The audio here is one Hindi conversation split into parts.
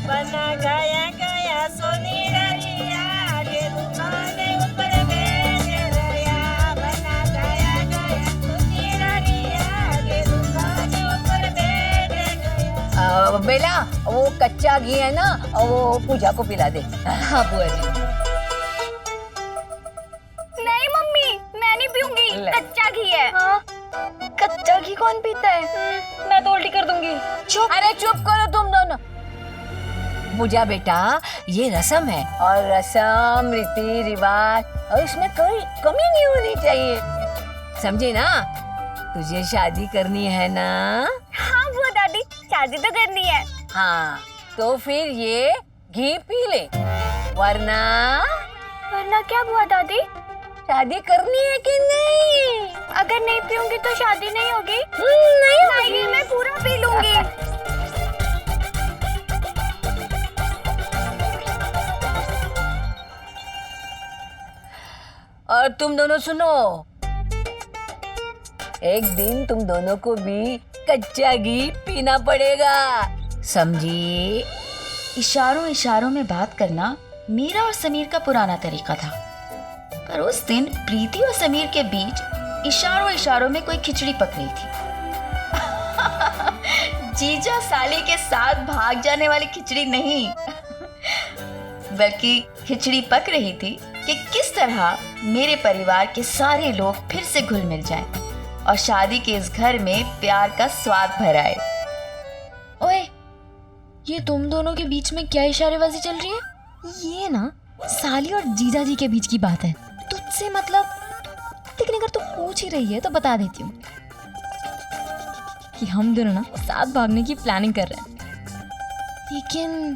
बना गया गया सोनी डरिया के दुकाने ऊपर बेच रया बना गया गया सोनी डरिया के दुकाने ऊपर बेच गया। बेला वो कच्चा घी है ना, वो पूजा को पिला दे। हाँ बुआ जी। नहीं मम्मी, मैं नहीं पीऊंगी, कच्चा घी है। हाँ? कच्चा घी कौन पीता है? मैं तो उल्टी कर दूंगी। चुप, अरे चुप करो तुम दोनों। पूजा बेटा, ये रस्म है और रस्म रीति रिवाज और इसमें कोई कमी नहीं होनी चाहिए, समझे ना? तुझे शादी करनी है ना? हाँ बुआ दादी, शादी तो करनी है। हाँ, तो फिर ये घी पी ले, वरना वरना क्या बुआ दादी? शादी करनी है कि नहीं? अगर नहीं पीऊंगी तो शादी नहीं होगी? नहीं, मैं पूरा पी लूंगी। और तुम दोनों सुनो, एक दिन तुम दोनों को भी कच्चा घी पीना पड़ेगा, समझी? इशारों इशारों में बात करना मीरा और समीर का पुराना तरीका था, पर उस दिन प्रीति और समीर के बीच इशारों इशारों में कोई खिचड़ी पक रही थी। जीजा साली के साथ भाग जाने वाली खिचड़ी नहीं, बल्कि खिचड़ी पक रही थी कि किस तरह मेरे परिवार के सारे लोग फिर से घुल मिल जाएं और शादी के इस घर में प्यार का स्वाद भर आए। ओए, ये तुम दोनों के बीच में क्या इशारेबाजी चल रही है? ये ना साली और जीजा जी के बीच की बात है, तुझसे मतलब। लेकिन अगर तू पूछ ही रही है तो बता देती हूँ कि हम दोनों ना साथ भागने की प्लानिंग कर रहे हैं। लेकिन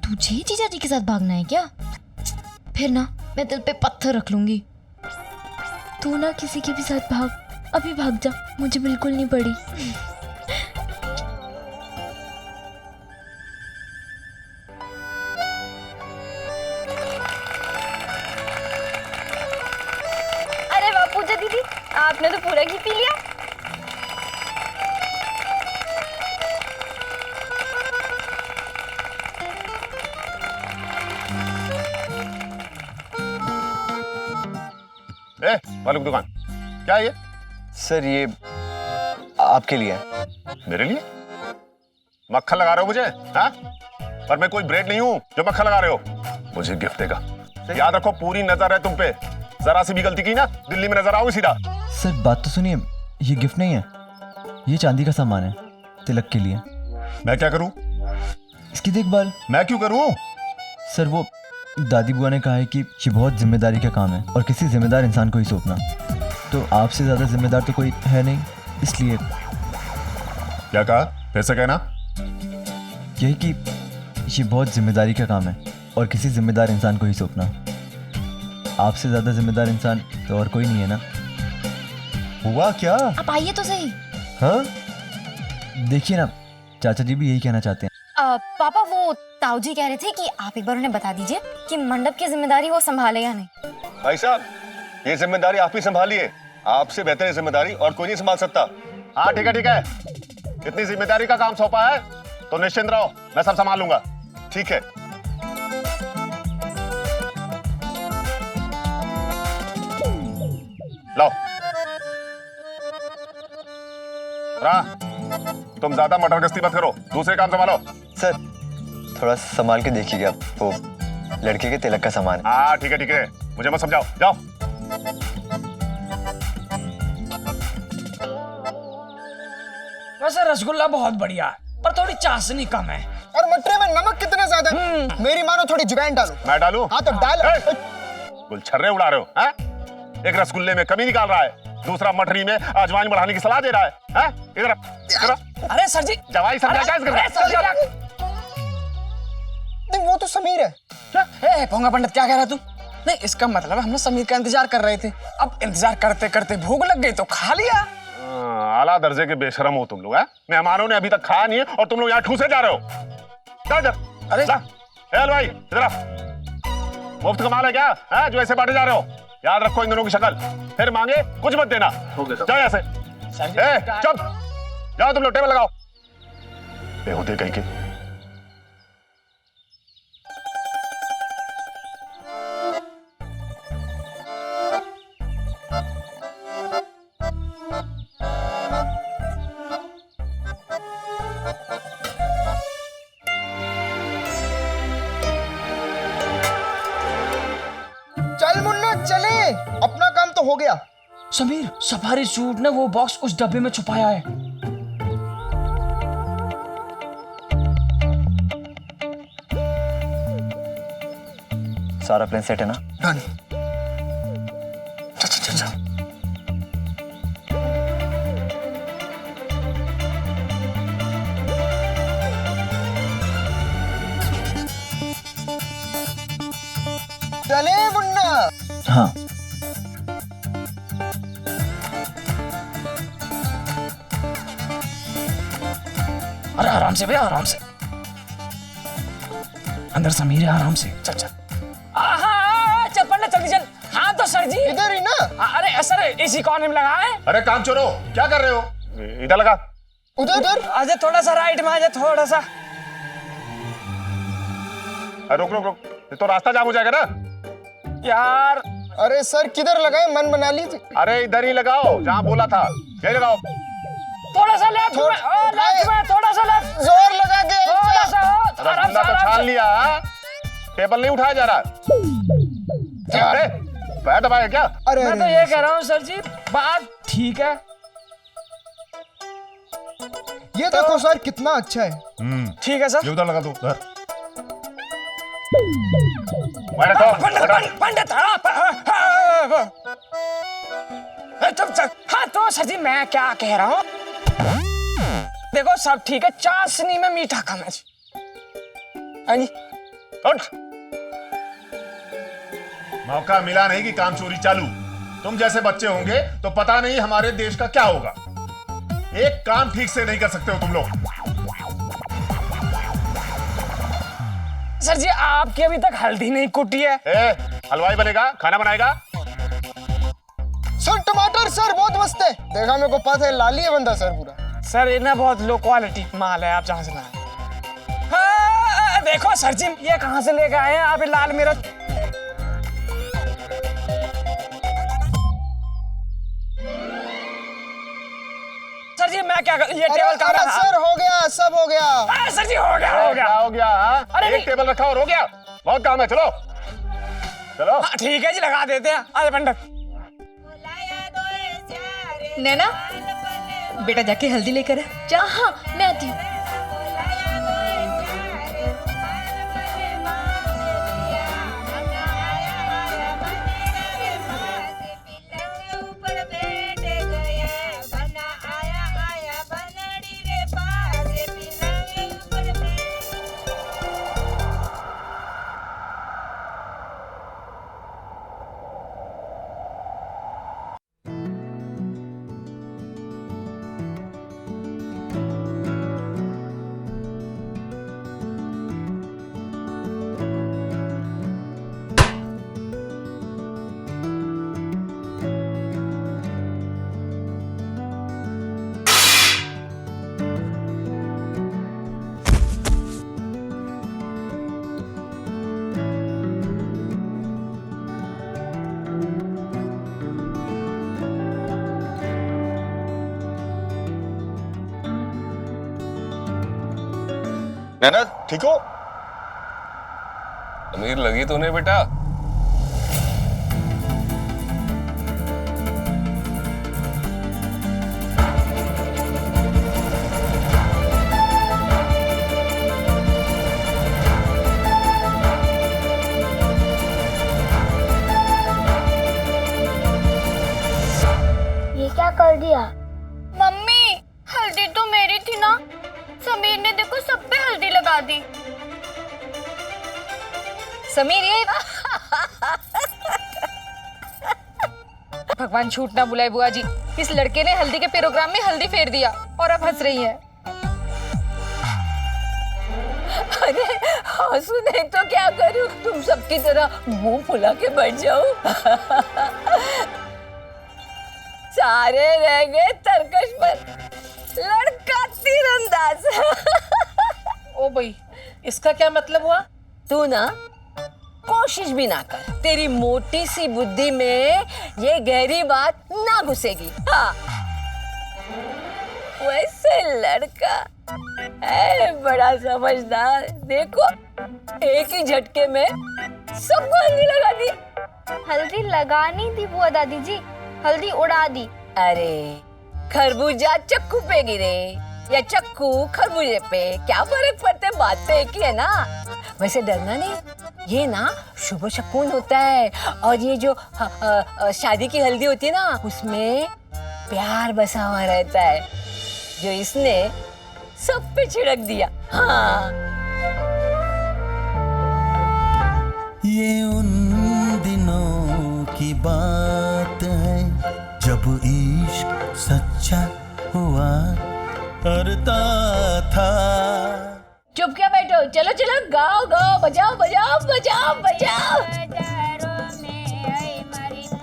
तुझे जीजा जी के साथ भागना है क्या? फिर ना मैं दिल पे पत्थर रख लूंगी। तू ना किसी के भी साथ भाग, अभी भाग जा, मुझे बिल्कुल नहीं पड़ी। अरे वाह पूजा दीदी, आपने तो पूरा घी पी लिया। वालेकुम दुकान, क्या है ये? सर ये आपके लिए है। मेरे लिए? मक्खन लगा रहे हो मुझे? हाँ? पर मैं कोई ब्रेड नहीं हूँ जो मक्खन लगा रहे हो। मुझे गिफ्ट देगा, याद रखो, पूरी नजर है तुम पे। जरा सी भी गलती की ना, दिल्ली में नजर आओगे सीधा। सर बात तो सुनिए, ये गिफ्ट नहीं है, ये चांदी का सामान है तिलक के लिए। मैं क्या करूँ? इसकी देखभाल। मैं क्यों करूँ? सर वो दादी बुआ ने कहा है कि ये बहुत जिम्मेदारी का काम है और किसी जिम्मेदार इंसान को ही सौंपना, तो आपसे ज्यादा जिम्मेदार तो कोई है नहीं, इसलिए। क्या कहा? फिर से कहना। यही कि ये बहुत जिम्मेदारी का काम है और किसी जिम्मेदार इंसान को ही सौंपना। आपसे ज्यादा जिम्मेदार इंसान तो और कोई नहीं है ना। हुआ क्या? आप आइए तो सही। हाँ देखिए ना, चाचा जी भी यही कहना चाहते हैं। पापा, वो ताऊ जी कह रहे थे कि आप एक बार उन्हें बता दीजिए कि मंडप की जिम्मेदारी वो संभाले या नहीं। भाई साहब, ये जिम्मेदारी आप ही संभालिए, आपसे बेहतर ये जिम्मेदारी और कोई नहीं संभाल सकता। हाँ ठीक है ठीक है, इतनी जिम्मेदारी का काम सौंपा है तो निश्चिंत रहो, मैं सब संभाल लूंगा। ठीक है। लाओ। तुम ज्यादा मटर गश्ती मत करो, दूसरे काम संभालो। सर थोड़ा संभाल के देखिएगा, वो लड़के के तिलक का सामान है। हाँ ठीक है, मुझे मत समझाओ, जाओ। वैसे रसगुल्ला बहुत बढ़िया है, पर थोड़ी चाशनी कम है। और मटरे में नमक कितना ज्यादा है? मेरी मानो थोड़ी जुबान डालो। मैं डालूं? हाँ तो डाल। गुलछर्रे उड़ा रहे हो हैं? एक रसगुल्ले में कमी निकाल रहा है, दूसरा मठरी में अजवाइन बढ़ाने की सलाह दे रहा है, हैं? इधर अरे सर जी, जवाई समझा क्या इसका? नहीं वो तो समीर है। ए पोंगा पंडित क्या कह रहा तू? नहीं इसका मतलब है हम लोग समीर का इंतजार कर रहे थे, अब इंतजार करते करते भूख लग गई तो खा लिया। आला दर्जे के बेशरम हो तुम लोग, हैं? मेहमानों ने अभी तक खाया नहीं है और तुम लोग यहाँ ठूसे जा रहे हो। अरे भाई इधर आ। मुफ्त कमाल है क्या, है जो ऐसे बांटे जा रहे हो? याद रखो इन दोनों की शक्ल, फिर मांगे कुछ मत देना। जाओ ऐसे। चुप जाओ, तुम लोग टेबल लगाओ। बेहुदे कहीं के। चल मुन्ना चले, अपना काम तो हो गया। समीर सफारी सूट ने वो बॉक्स उस डब्बे में छुपाया है। सारा प्लान सेट है ना? डन। चल। चले मुन्ना। हाँ। अरे आराम से भैया, आराम से। अंदर समीर है, आराम से। चल चल पंडित जल्दी चल। हाँ तो सर जी इधर ही ना। अरे सर इसी कोने में लगा है। अरे काम चोरो क्या कर रहे हो? इधर लगा। उधर। आजा थोड़ा सा राइट में, आजा थोड़ा सा। रुक, ये तो रास्ता जाम हो जाएगा ना यार। अरे सर किधर लगाए, मन बना लीजिए। अरे इधर ही लगाओ जहाँ बोला था, यही लगाओ। थोड़ा सा लेफ्ट में, लेफ्ट में, थोड़ा सा लेफ्ट। जोर लगा के। थोड़ा सा रसगुल्ला तो छान लिया, टेबल नहीं उठाया जा रहा। अरे पैर दबाया क्या? अरे मैं तो ये कह रहा हूँ सर जी, बात ठीक है। ये देखो सर कितना अच्छा है। ठीक है सर। ये उधर लगा दो, उधर। पंडित हाँ तो सर जी मैं क्या कह रहा हूँ, देखो सब ठीक है, चाशनी में मीठा कम है। हाँ जी। मौका मिला नहीं कि काम चोरी चालू। तुम जैसे बच्चे होंगे तो पता नहीं हमारे देश का क्या होगा। एक काम ठीक से नहीं कर सकते हो तुम लोग। सर जी आपकी अभी तक हल्दी नहीं कुटी है। हलवाई बनेगा, खाना बनाएगा। सर टमाटर सर बहुत मस्त है, देखा मेरे को पता है, लाली है बंदा सर पूरा। सर ये ना बहुत लो क्वालिटी माल है, आप जहाँ से लाए। हाँ, देखो सर जी ये कहाँ से लेके आए हैं आप, लाल मिर्च। सर जी मैं क्या ये टेबल का सर हो गया, सब हो गया। सर जी हो गया, हो गया। क्या हो गया? अरे एक टेबल रखा और हो गया, बहुत काम है। चलो चलो। ठीक है जी लगा देते हैं। अरे पंडित। नैना बेटा जाके हल्दी लेकर आ। जा हाँ मैं आती हूँ। नैना ठीक हो? अमीर लगी तूने बेटा। ये क्या कर दिया? मम्मी, हल्दी तो मेरी थी ना। समीर ने देखो सब पे हल्दी लगा दी। समीर ये भगवान छूट ना बुलाए बुआ जी, इस लड़के ने हल्दी के प्रोग्राम में हल्दी फेर दिया और अब हंस रही है। अरे हंसू नहीं तो क्या करूं, तुम सबकी तरह मुंह फुला के बैठ जाओ। सारे रह गए तरकश पर, लड़का तीरंदाज। ओ भाई, इसका क्या मतलब हुआ? तू ना कोशिश भी ना कर, तेरी मोटी सी बुद्धि में ये गहरी बात ना घुसेगी। हाँ, वैसे लड़का है बड़ा समझदार। देखो एक ही झटके में सबको हल्दी लगा दी। हल्दी लगानी थी बुआ दादी जी, हल्दी उड़ा दी। अरे खरबूजा चक्कू पे गिरे या चक्कू खरबूजे पे, क्या फर्क पड़ता है, बात तो एक ही है ना। वैसे डरना नहीं, ये ना शुभ शकुन होता है। और ये जो शादी की हल्दी होती है ना, उसमें प्यार बसा हुआ रहता है, जो इसने सब पे छिड़क दिया। हाँ, ये उन दिनों की बात है जब इश्क सच्चा हुआ करता था। चुप क्या बैठो, चलो चलो गाओ गाओ, बजाओ बजाओ बजाओ बजाओ।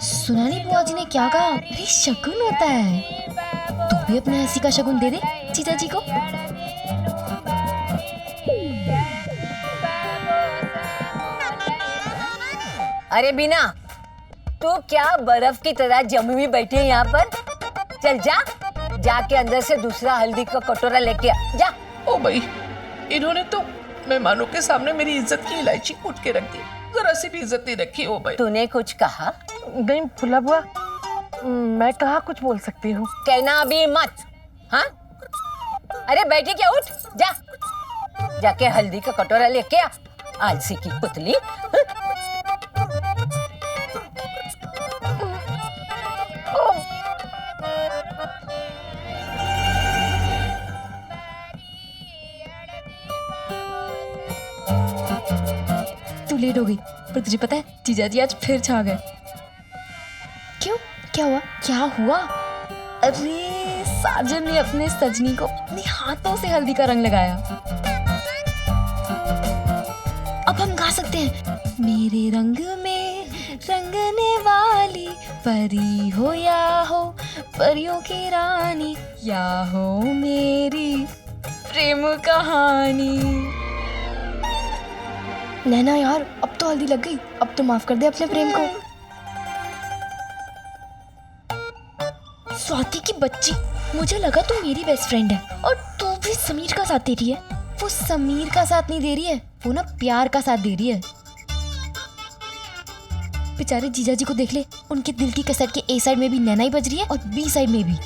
सुना नहीं बुआ जी ने क्या कहा? अरे शगुन होता है, तू भी अपने हंसी का शगुन दे दे जीजा जी को। अरे बीना, तू क्या बर्फ की तरह जमी हुई बैठी है यहाँ पर? चल जा, जाके अंदर से दूसरा हल्दी का कटोरा लेके आ जा। ओ भाई, इन्होंने तो मेहमानों के सामने मेरी इज्जत की इलायची कूट के रख दी, जरा सी भी इज्जत नहीं रखी। ओ भाई, तूने कुछ कहा? नहीं फुला बुआ, मैं कहाँ कुछ बोल सकती हूँ। कहना अभी मत। हाँ, अरे बैठी क्या, उठ जा, जाके हल्दी का कटोरा लेके आ, आलसी की पुतली। तू लेट हो गई, पर तुझे पता है जीजा जी आज फिर छा गए। क्यों, क्या हुआ? क्या हुआ? अरे साजन ने अपने सजनी को अपने हाथों से हल्दी का रंग लगाया। अब हम गा सकते हैं, मेरे रंग में रंगने वाली परी हो या हो परियों की रानी, या हो मेरी प्रेम कहानी। नैना यार, अब तो हल्दी लग गई, अब तो माफ कर दे अपने प्रेम को। स्वाति की बच्ची, मुझे लगा तू मेरी बेस्ट फ्रेंड है और तू भी समीर का साथ दे रही है। वो समीर का साथ नहीं दे रही है, वो ना प्यार का साथ दे रही है। बेचारे जीजा जी को देख ले, उनके दिल की कैसेट के ए साइड में भी नैना ही बज रही है और बी साइड में भी।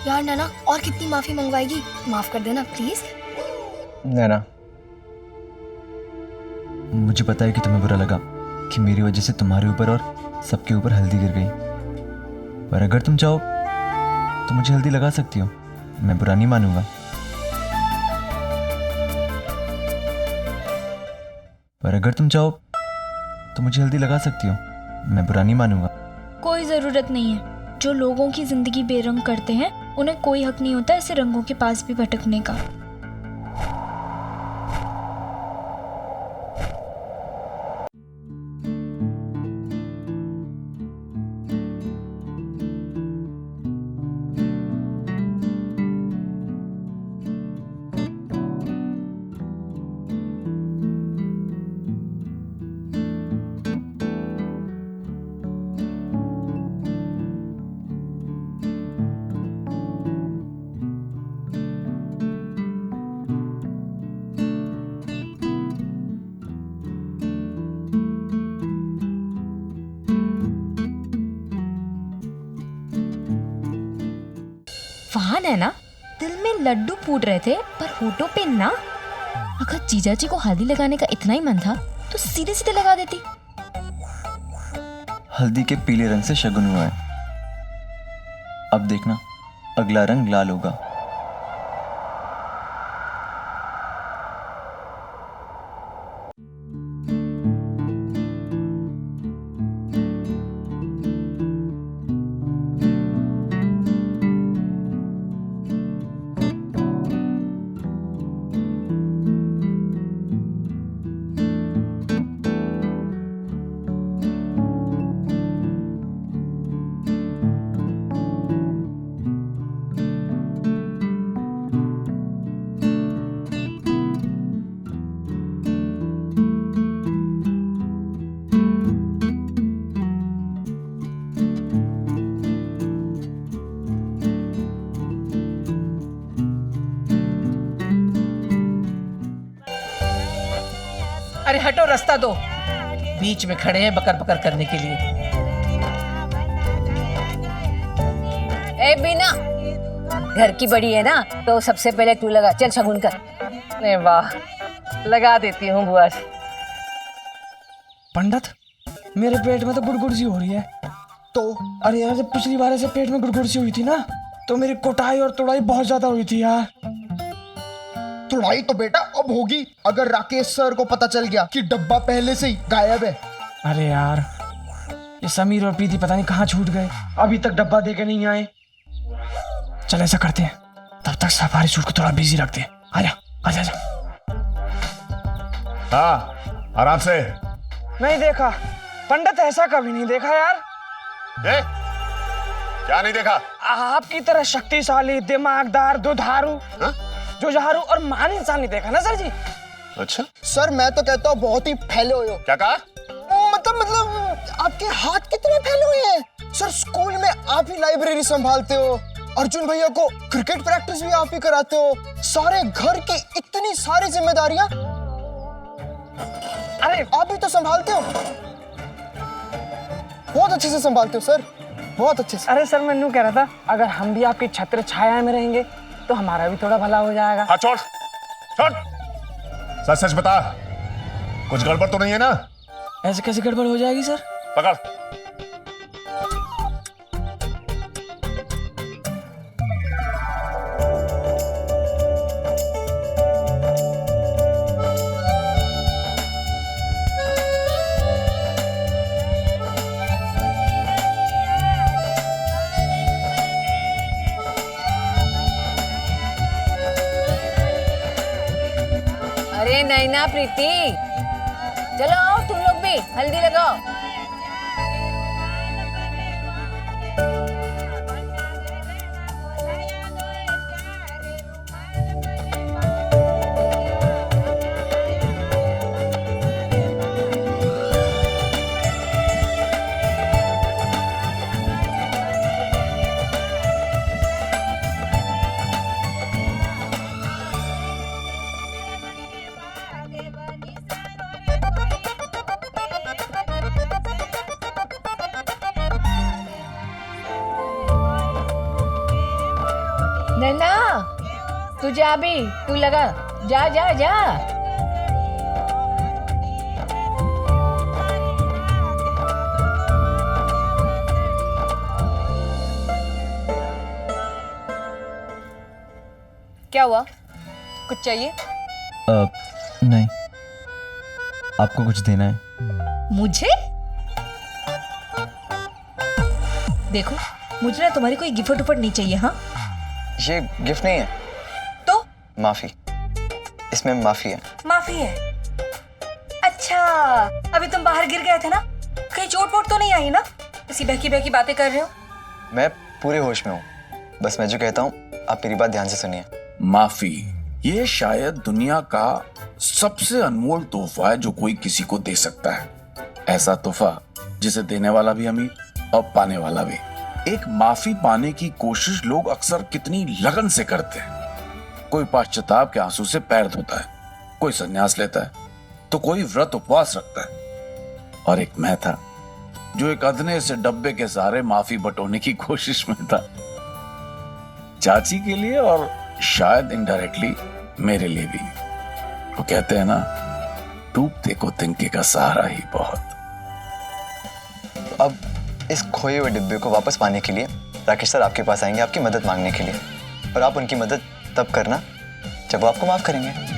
यार नैना और कितनी माफी मंगवाएगी, माफ कर देना प्लीज। नैना, मुझे पता है कि तुम्हें बुरा लगा कि मेरी वजह से तुम्हारे ऊपर और सबके ऊपर हल्दी गिर गई, पर अगर तुम चाहो तो मुझे हल्दी लगा सकती हो, मैं बुरा नहीं मानूंगा। पर अगर तुम चाहो तो मुझे हल्दी लगा सकती हो, मैं बुरा नहीं मानूंगा। कोई जरूरत नहीं है, जो लोगों की जिंदगी बेरंग करते हैं उन्हें कोई हक नहीं होता ऐसे रंगों के पास भी भटकने का। है ना, दिल में लड्डू फूट रहे थे पर होठों पे ना। अगर जीजा जी को हल्दी लगाने का इतना ही मन था तो सीधे सीधे लगा देती। हल्दी के पीले रंग से शगुन हुआ है, अब देखना अगला रंग लाल होगा। अरे हटो, रास्ता दो, बीच में खड़े हैं बकर बकर करने के लिए। ए बीना, घर की बड़ी है ना, तो सबसे पहले तू लगा। चल शगुन कर। अरे वाह, लगा देती हूँ बुआ जी। पंडित, मेरे पेट में तो गुड़गुड़ सी हो रही है। तो अरे यार, जब पिछली बार ऐसे पेट में गुड़गुड़ सी हुई थी ना, तो मेरी कोटाई और तोड़ाई बहुत ज्यादा हुई थी यार। थोड़ाई तो बेटा अब होगी, अगर राकेश सर को पता चल गया कि डब्बा पहले से ही गायब है। अरे यार, ये समीर और प्रीति पता नहीं कहाँ छूट गए, अभी तक डब्बा देके नहीं आए। चल ऐसा करते हैं, तब तक सफारी सूट को थोड़ा बिजी रखते हैं। आजा आजा आजा। हाँ, आराम से। नहीं देखा पंडित, ऐसा कभी नहीं देखा यार। क्या नहीं देखा? आपकी तरह शक्तिशाली, दिमागदार, दुधारू, जुझारू और महान इंसान नहीं देखा ना सर जी। अच्छा सर, मैं तो कहता हूँ बहुत ही फैले हुए हो। क्या कहा? मतलब आपके हाथ कितने फैले हुए हैं सर। स्कूल में आप ही लाइब्रेरी संभालते हो, अर्जुन भैया को क्रिकेट प्रैक्टिस भी आप ही कराते हो, सारे घर की इतनी सारी जिम्मेदारियां अरे आप ही तो संभालते हो। बहुत अच्छे से संभालते हो सर, बहुत अच्छे से। अरे सर, मैं यूं कह रहा था, अगर हम भी आपकी छत्र छाया में रहेंगे तो हमारा भी थोड़ा भला हो जाएगा। हाँ, छोड़ छोड़, सच सच बता, कुछ गड़बड़ तो नहीं है ना? ऐसे कैसे गड़बड़ हो जाएगी सर? पकड़। अरे नैना, प्रीति, चलो आओ तुम लोग भी, हल्दी लगाओ। नैना, तू जा भी, तू लगा, जा जा जा। क्या हुआ? कुछ चाहिए? नहीं, आपको कुछ देना है। मुझे? देखो, मुझे ना तुम्हारी कोई गिफ्ट उफ्ट नहीं चाहिए। हाँ, ये गिफ्ट नहीं है तो माफी, इसमें माफी है। माफी है? अच्छा, अभी तुम बाहर गिर गए थे ना, कहीं चोट वोट तो नहीं आई ना? इसी बहकी बहकी बातें कर रहे हो। मैं पूरे होश में हूँ, बस मैं जो कहता हूँ आप मेरी बात ध्यान से सुनिए। माफी, ये शायद दुनिया का सबसे अनमोल तोहफा है जो कोई किसी को दे सकता है। ऐसा तोहफा जिसे देने वाला भी अमीर और पाने वाला भी। एक माफी पाने की कोशिश लोग अक्सर कितनी लगन से करते हैं। कोई पश्चाताप के आंसू से पैर धोता है, कोई संन्यास लेता है, तो कोई व्रत उपवास रखता है। और एक मैं था जो एक अधने से डब्बे के सहारे माफी बटोरने की कोशिश में था। चाची के लिए और शायद इनडायरेक्टली मेरे लिए भी। वो कहते हैं ना, डूबते को तिनके का सहारा ही बहुत। अब इस खोए हुए डिब्बे को वापस पाने के लिए राकेश सर आपके पास आएंगे आपकी मदद मांगने के लिए, और आप उनकी मदद तब करना जब वो आपको माफ करेंगे।